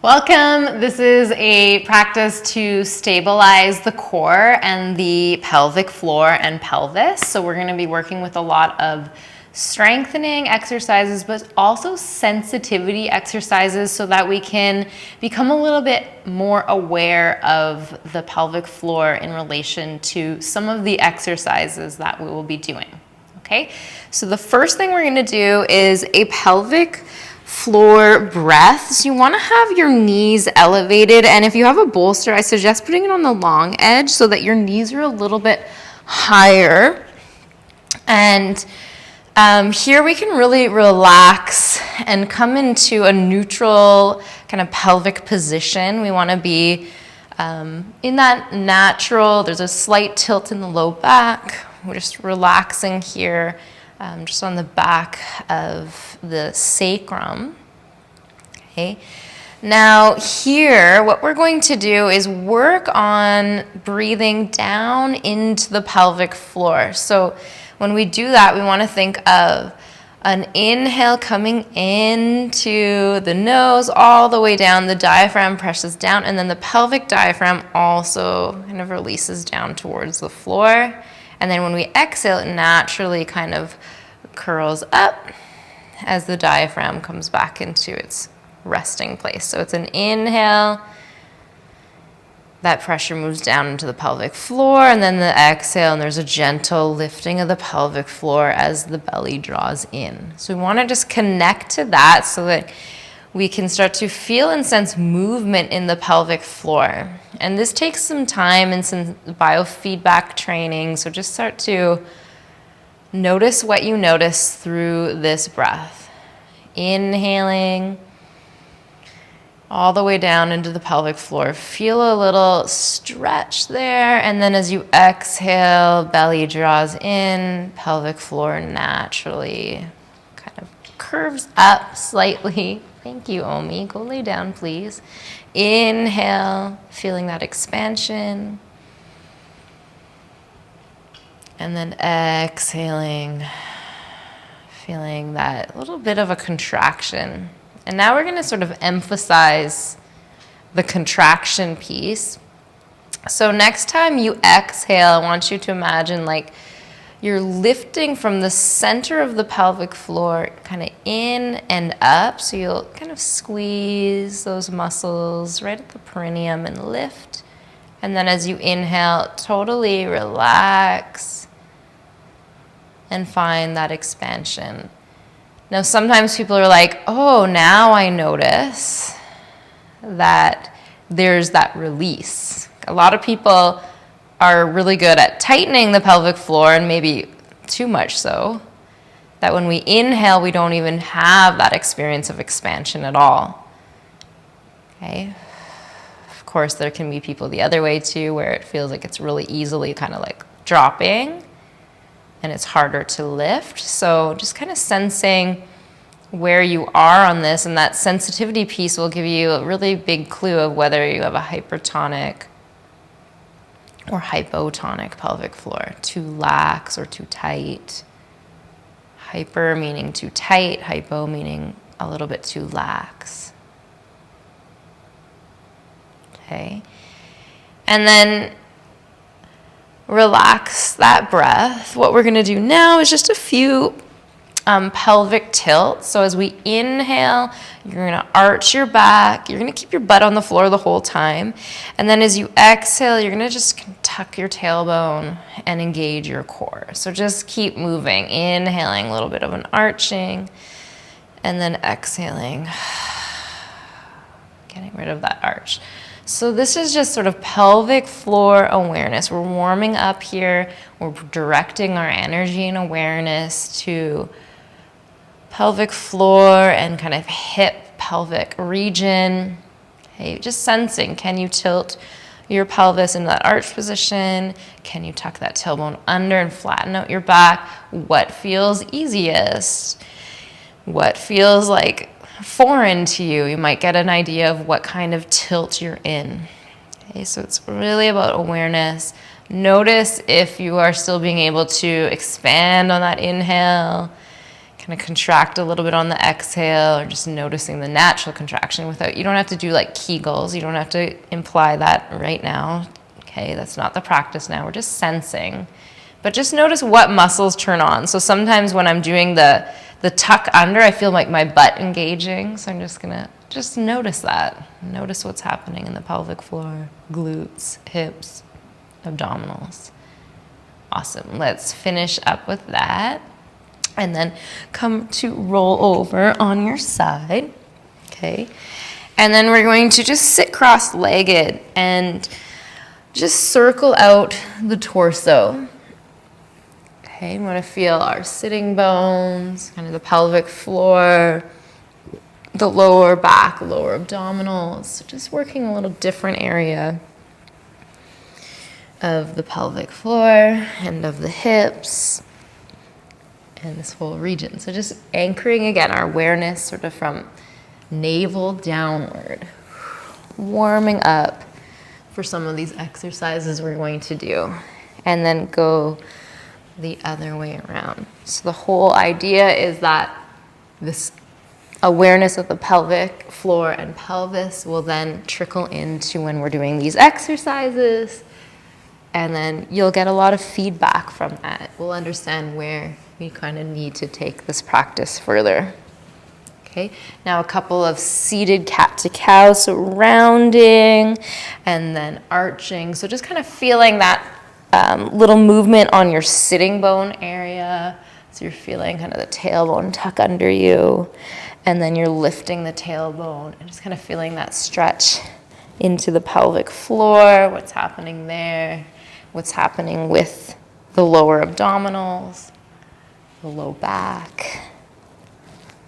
Welcome. This is a practice to stabilize the core and the pelvic floor and pelvis. So we're going to be working with a lot of strengthening exercises, but also sensitivity exercises so that we can become a little bit more aware of the pelvic floor in relation to some of the exercises that we will be doing. Okay, so the first thing we're going to do is a pelvic floor breath. So you want to have your knees elevated, and if you have a bolster, I suggest putting it on the long edge so that your knees are a little bit higher. And here we can really relax and come into a neutral kind of pelvic position. We want to be in that natural, there's a slight tilt in the low back. We're just relaxing here, just on the back of the sacrum. Okay. Now here, what we're going to do is work on breathing down into the pelvic floor. So when we do that, we want to think of an inhale coming into the nose all the way down, the diaphragm presses down, and then the pelvic diaphragm also kind of releases down towards the floor. And then when we exhale, it naturally kind of curls up as the diaphragm comes back into its resting place. So it's an inhale, that pressure moves down into the pelvic floor, and then the exhale, and there's a gentle lifting of the pelvic floor as the belly draws in. So we want to just connect to that so that we can start to feel and sense movement in the pelvic floor. And this takes some time and some biofeedback training, so just start to notice what you notice through this breath. Inhaling all the way down into the pelvic floor. Feel a little stretch there, and then as you exhale, belly draws in, pelvic floor naturally kind of curves up slightly. Thank you, Omi. Go lay down, please. Inhale, feeling that expansion. And then exhaling, feeling that little bit of a contraction. And now we're going to sort of emphasize the contraction piece. So next time you exhale, I want you to imagine like you're lifting from the center of the pelvic floor kind of in and up. So you'll kind of squeeze those muscles right at the perineum and lift. And then as you inhale, totally relax and find that expansion. Now, sometimes people are like, oh, now I notice that there's that release. A lot of people are really good at tightening the pelvic floor, and maybe too much so, that when we inhale, we don't even have that experience of expansion at all. Okay? Of course, there can be people the other way too, where it feels like it's really easily kind of like dropping, and it's harder to lift. So just kind of sensing where you are on this, and that sensitivity piece will give you a really big clue of whether you have a hypertonic or hypotonic pelvic floor, too lax or too tight. Hyper meaning too tight, hypo meaning a little bit too lax. Okay. And then relax that breath. What we're going to do now is just a few pelvic tilts. So as we inhale, you're going to arch your back. You're going to keep your butt on the floor the whole time. And then as you exhale, you're going to just tuck your tailbone and engage your core. So just keep moving. Inhaling, a little bit of an arching, and then exhaling, getting rid of that arch. So this is just sort of pelvic floor awareness. We're warming up here. We're directing our energy and awareness to pelvic floor and kind of hip pelvic region. Okay, just sensing, can you tilt your pelvis into that arch position? Can you tuck that tailbone under and flatten out your back? What feels easiest? What feels like foreign to you? You might get an idea of what kind of tilt you're in. Okay, so it's really about awareness. Notice if you are still being able to expand on that inhale, kind kind of contract a little bit on the exhale, or just noticing the natural contraction without, you don't have to do like Kegels. You don't have to imply that right now. Okay, that's not the practice now. We're just sensing. But just notice what muscles turn on. So sometimes when I'm doing the tuck under, I feel like my butt engaging. So I'm just gonna just notice that. Notice what's happening in the pelvic floor, glutes, hips, abdominals. Awesome. Let's finish up with that. And then come to roll over on your side. Okay. And then we're going to just sit cross-legged and just circle out the torso. Okay, we want to feel our sitting bones, kind of the pelvic floor, the lower back, lower abdominals. So just working a little different area of the pelvic floor and of the hips and this whole region. So just anchoring again our awareness sort of from navel downward, warming up for some of these exercises we're going to do, and then go the other way around. So the whole idea is that this awareness of the pelvic floor and pelvis will then trickle into when we're doing these exercises, and then you'll get a lot of feedback from that. We'll understand where we kind of need to take this practice further. Okay, now a couple of seated cat to cow, so rounding and then arching. So just kind of feeling that little movement on your sitting bone area. So you're feeling kind of the tailbone tuck under you, and then you're lifting the tailbone and just kind of feeling that stretch into the pelvic floor, what's happening there, what's happening with the lower abdominals, the low back,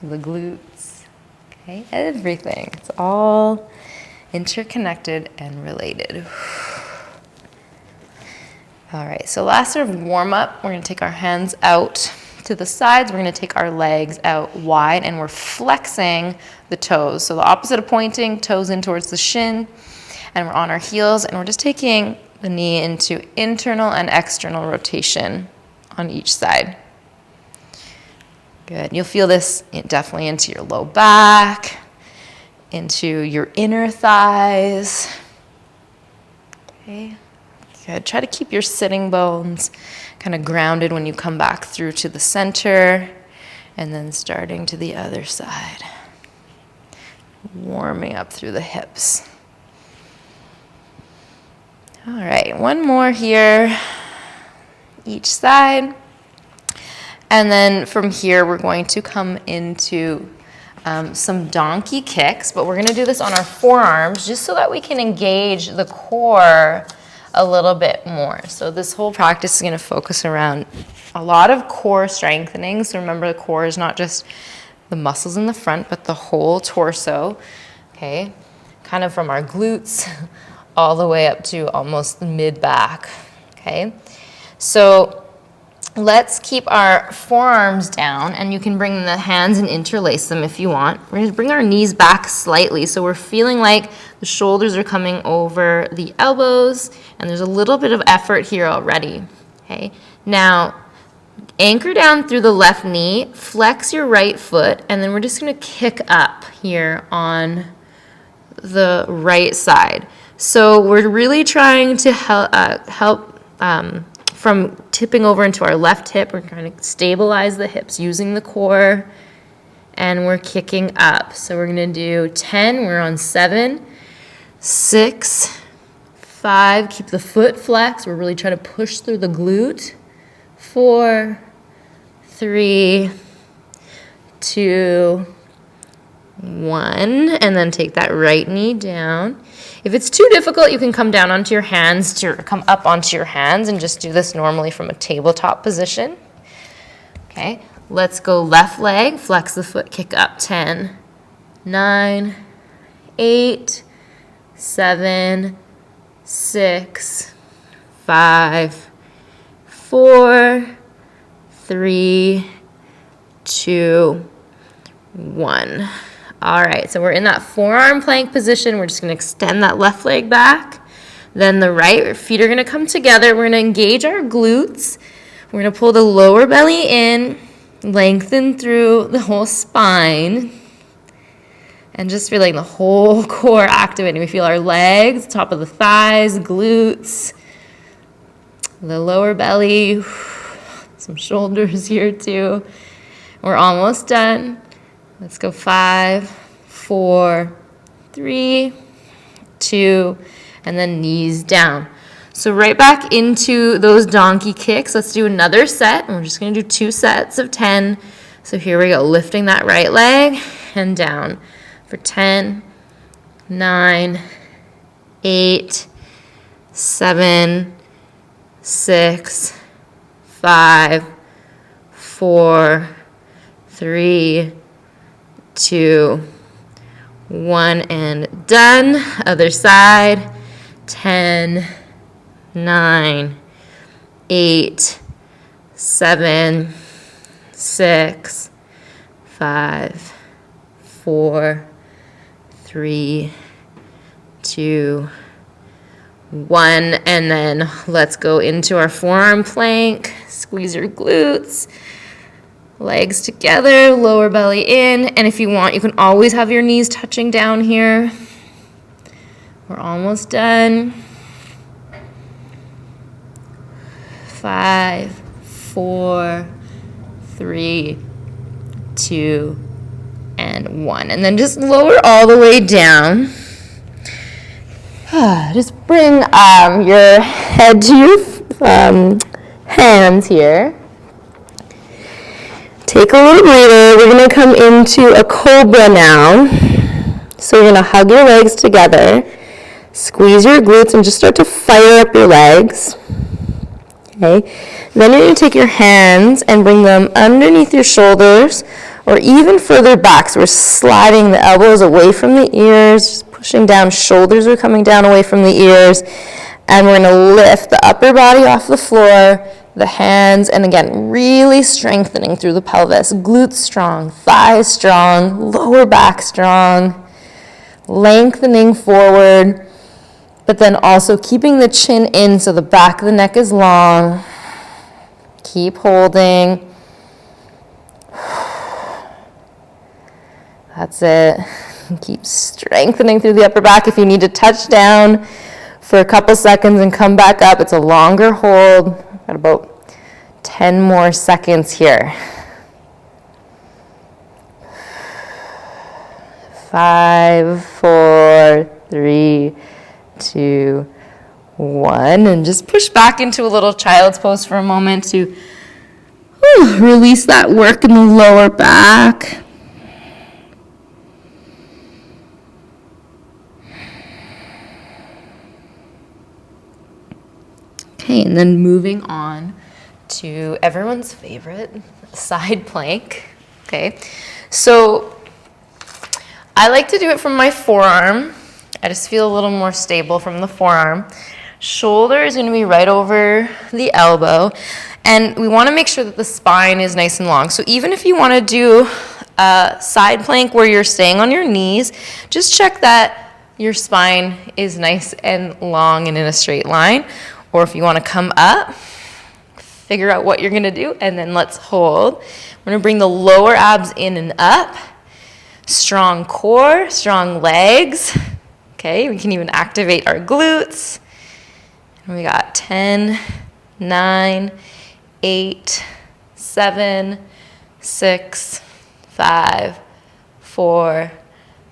the glutes, okay, everything. It's all interconnected and related. All right, so last sort of warm up, we're gonna take our hands out to the sides, we're gonna take our legs out wide, and we're flexing the toes. So the opposite of pointing, toes in towards the shin, and we're on our heels, and we're just taking the knee into internal and external rotation on each side. Good. You'll feel this definitely into your low back, into your inner thighs. Okay. Good. Try to keep your sitting bones kind of grounded when you come back through to the center, and then starting to the other side. Warming up through the hips. All right, one more here, each side. And then from here, we're going to come into some donkey kicks, but we're gonna do this on our forearms just so that we can engage the core a little bit more. So this whole practice is gonna focus around a lot of core strengthening. So remember, the core is not just the muscles in the front, but the whole torso, okay? Kind of from our glutes all the way up to almost mid-back, okay? So let's keep our forearms down, and you can bring the hands and interlace them if you want. We're going to bring our knees back slightly, so we're feeling like the shoulders are coming over the elbows, and there's a little bit of effort here already, okay? Now, anchor down through the left knee, flex your right foot, and then we're just going to kick up here on the right side. So we're really trying to help from tipping over into our left hip. We're trying to stabilize the hips using the core, and we're kicking up. So we're gonna do 10, we're on 7, 6, 5, keep the foot flexed. We're really trying to push through the glute. 4, 3, 2, 1, and then take that right knee down. If it's too difficult, you can come down onto your hands, come up onto your hands, and just do this normally from a tabletop position. Okay, let's go left leg, flex the foot, kick up. 10, 9, 8, 7, 6, 5, 4, 3, 2, 1. All right, so we're in that forearm plank position. We're just gonna extend that left leg back. Then the right feet are gonna come together. We're gonna engage our glutes. We're gonna pull the lower belly in, Lengthen through the whole spine. And just feeling the whole core activating. We feel our legs, top of the thighs, glutes, the lower belly, some shoulders here too. We're almost done. Let's go 5, 4, 3, 2, and then knees down. So right back into those donkey kicks. Let's do another set. And we're just going to do 2 sets of 10. So here we go, lifting that right leg and down for 10, 9, 8, 7, 6, 5, 4, 3, 2, 1, and done. Other side. 10, 9, 8, 7, 6, 5, 4, 3, 2, 1, and then let's go into our forearm plank. Squeeze your glutes, legs together, lower belly in, and if you want, you can always have your knees touching down here. We're almost done. 5, 4, 3, 2, and 1. And then just lower all the way down. Just bring your head to your hands here. Take a little breather. We're going to come into a cobra now. So you're going to hug your legs together. Squeeze your glutes and just start to fire up your legs. Okay. Then you're going to take your hands and bring them underneath your shoulders or even further back. So we're sliding the elbows away from the ears, just pushing down. Shoulders are coming down away from the ears. And we're going to lift the upper body off the floor, the hands, and again, really strengthening through the pelvis. Glutes strong, thighs strong, lower back strong, lengthening forward, but then also keeping the chin in so the back of the neck is long. Keep holding. That's it. Keep strengthening through the upper back. If you need to touch down for a couple seconds and come back up, it's a longer hold. Got about 10 more seconds here. 5, 4, 3, 2, 1. And just push back into a little child's pose for a moment to release that work in the lower back. Okay, and then moving on to everyone's favorite side plank. Okay, so I like to do it from my forearm. I just feel a little more stable from the forearm. Shoulder is going to be right over the elbow, and we want to make sure that the spine is nice and long. So even if you want to do a side plank where you're staying on your knees, just check that your spine is nice and long and in a straight line. Or if you want to come up, figure out what you're going to do, and then let's hold. We're going to bring the lower abs in and up. Strong core, strong legs. Okay, we can even activate our glutes. And we got 10, 9, 8, 7, 6, 5, 4,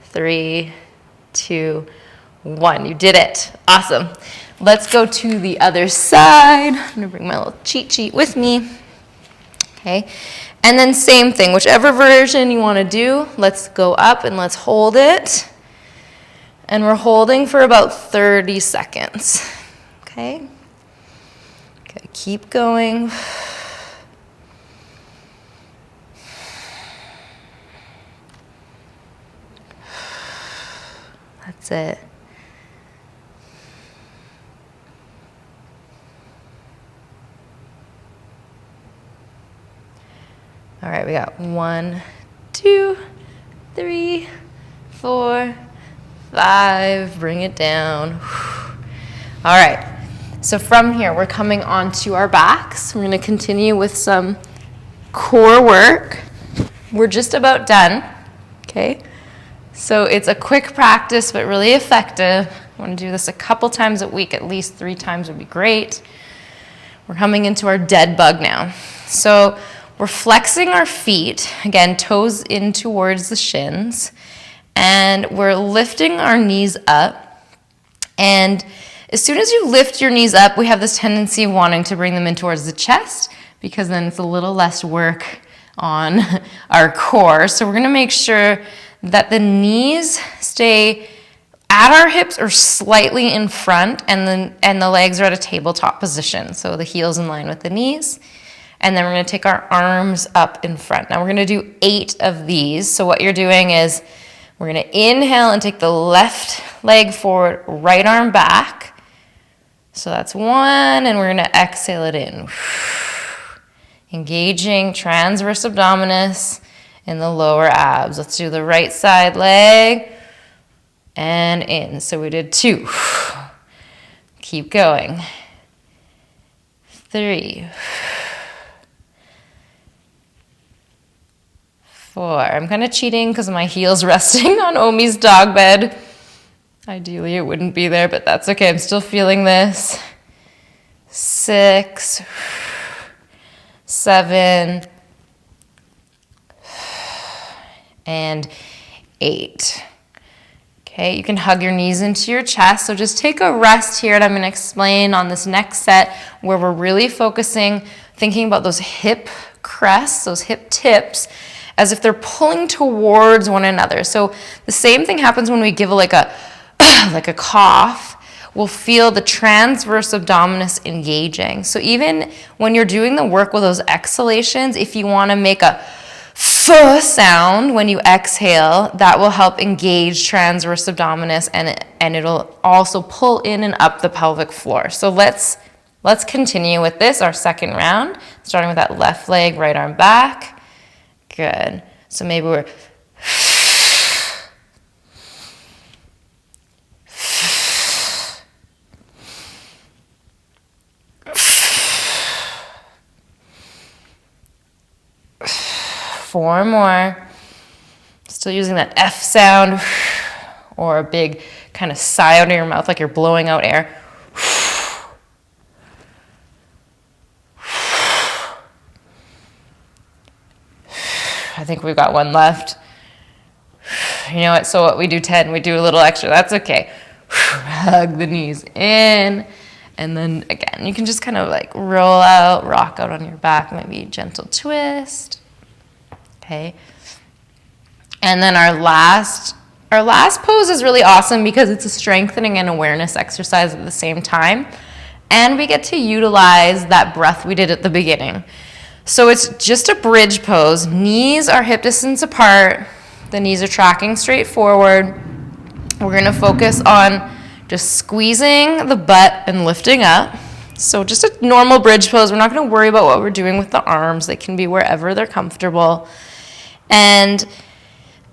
3, 2, 1. You did it. Awesome. Let's go to the other side. I'm going to bring my little cheat sheet with me. Okay. And then same thing, whichever version you want to do, let's go up and let's hold it. And we're holding for about 30 seconds. Okay. Okay, keep going. That's it. All right, we got 1, 2, 3, 4, 5. Bring it down. All right, so from here, we're coming onto our backs. We're going to continue with some core work. We're just about done, okay? So it's a quick practice, but really effective. I want to do this a couple times a week, at least 3 times would be great. We're coming into our dead bug now. So we're flexing our feet, again, toes in towards the shins, and we're lifting our knees up. And as soon as you lift your knees up, we have this tendency of wanting to bring them in towards the chest, because then it's a little less work on our core. So we're gonna make sure that the knees stay at our hips or slightly in front, and the legs are at a tabletop position. So the heels in line with the knees. And then we're gonna take our arms up in front. Now we're gonna do 8 of these. So what you're doing is we're gonna inhale and take the left leg forward, right arm back. So that's 1, and we're gonna exhale it in. Engaging transverse abdominis in the lower abs. Let's do the right side leg and in. So we did 2. Keep going. 3. 4. I'm kind of cheating because my heel's resting on Omi's dog bed. Ideally it wouldn't be there, but that's okay. I'm still feeling this. 6. 7. And 8. Okay, you can hug your knees into your chest. So just take a rest here, and I'm going to explain on this next set where we're really focusing, thinking about those hip crests, those hip tips, as if they're pulling towards one another. So the same thing happens when we give like a cough. We'll feel the transverse abdominis engaging. So even when you're doing the work with those exhalations, if you want to make a f sound when you exhale, that will help engage transverse abdominis, and it'll also pull in and up the pelvic floor. So let's continue with this, our second round, starting with that left leg, right arm back. Good. So maybe we're 4 more. Still using that F sound, or a big kind of sigh out of your mouth like you're blowing out air. I think we've got 1 left. You know what? So what, we do 10, we do a little extra. That's okay. Hug the knees in. And then again, you can just kind of like roll out, rock out on your back, maybe a gentle twist. Okay. And then our last pose is really awesome because it's a strengthening and awareness exercise at the same time. And we get to utilize that breath we did at the beginning. So it's just a bridge pose. Knees are hip distance apart. The knees are tracking straight forward. We're going to focus on just squeezing the butt and lifting up. So just a normal bridge pose. We're not going to worry about what we're doing with the arms. They can be wherever they're comfortable. And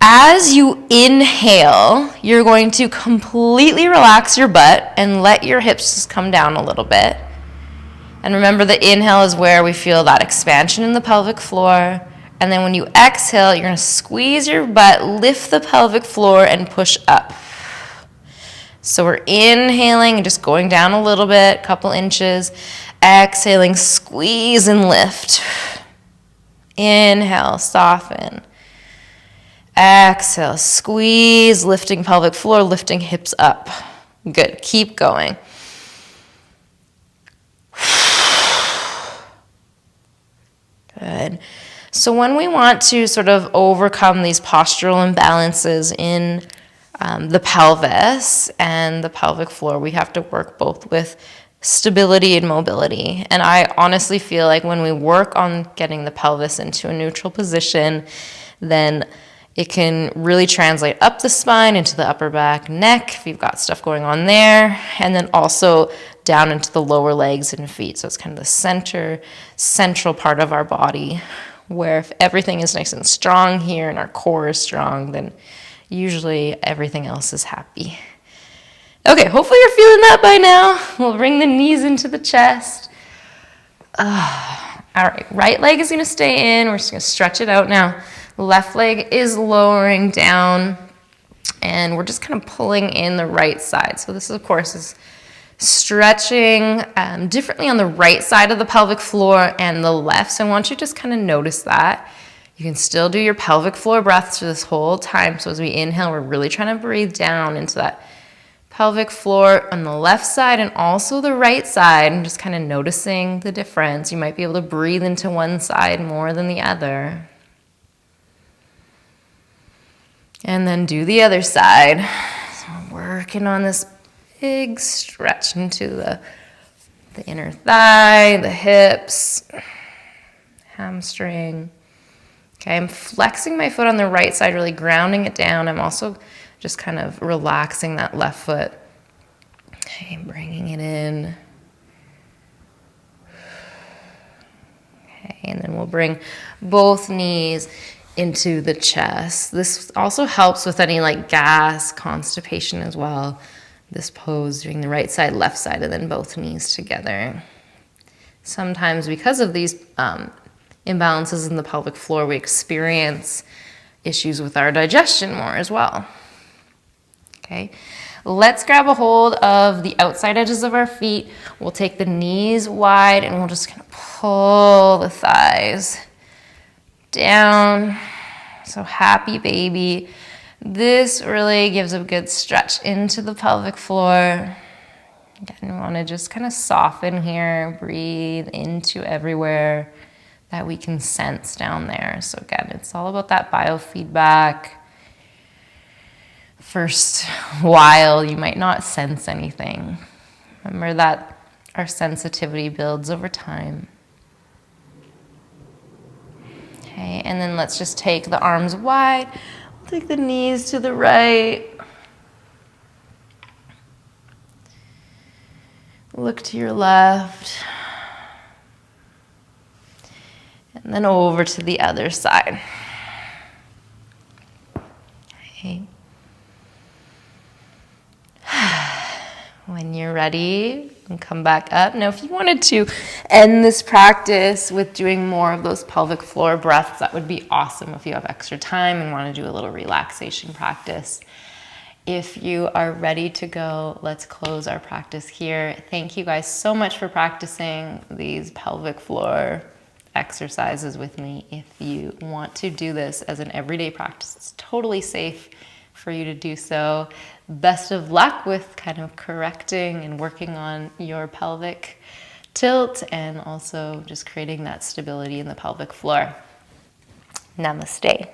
as you inhale, you're going to completely relax your butt and let your hips just come down a little bit. And remember, the inhale is where we feel that expansion in the pelvic floor. And then when you exhale, you're going to squeeze your butt, lift the pelvic floor, and push up. So we're inhaling and just going down a little bit, couple inches. Exhaling, squeeze and lift. Inhale, soften. Exhale, squeeze, lifting pelvic floor, lifting hips up. Good, keep going. Good. So when we want to sort of overcome these postural imbalances in the pelvis and the pelvic floor, we have to work both with stability and mobility. And I honestly feel like when we work on getting the pelvis into a neutral position, then it can really translate up the spine into the upper back, neck, if you've got stuff going on there, and then also down into the lower legs and feet. So it's kind of the central part of our body, where if everything is nice and strong here and our core is strong, then usually everything else is happy. Okay, hopefully you're feeling that by now. We'll bring the knees into the chest. All right, right leg is gonna stay in. We're just gonna stretch it out now. Left leg is lowering down, and we're just kind of pulling in the right side. So this, of course, is stretching differently on the right side of the pelvic floor and the left. So I want you to just kind of notice that. You can still do your pelvic floor breaths through this whole time. So as we inhale, we're really trying to breathe down into that pelvic floor on the left side and also the right side, and just kind of noticing the difference. You might be able to breathe into one side more than the other. And then do the other side. So we're working on this big stretch into the inner thigh, the hips, hamstring. Okay, I'm flexing my foot on the right side, really grounding it down. I'm also just kind of relaxing that left foot. Okay, bringing it in. Okay, and then we'll bring both knees into the chest. This also helps with any like gas, constipation as well. This pose, doing the right side, left side, and then both knees together. Sometimes because of these imbalances in the pelvic floor, we experience issues with our digestion more as well. Okay, let's grab a hold of the outside edges of our feet. We'll take the knees wide and we'll just kind of pull the thighs down. So happy baby. This really gives a good stretch into the pelvic floor. Again, we want to just kind of soften here, breathe into everywhere that we can sense down there. So again, it's all about that biofeedback. First while, you might not sense anything. Remember that our sensitivity builds over time. Okay, and then let's just take the arms wide. We'll take the knees to the right. Look to your left. And then over to the other side. Okay. When you're ready, you can come back up. Now, if you wanted to end this practice with doing more of those pelvic floor breaths, that would be awesome if you have extra time and want to do a little relaxation practice. If you are ready to go, let's close our practice here. Thank you guys so much for practicing these pelvic floor exercises with me. If you want to do this as an everyday practice, it's totally safe for you to do so. Best of luck with kind of correcting and working on your pelvic tilt and also just creating that stability in the pelvic floor. Namaste.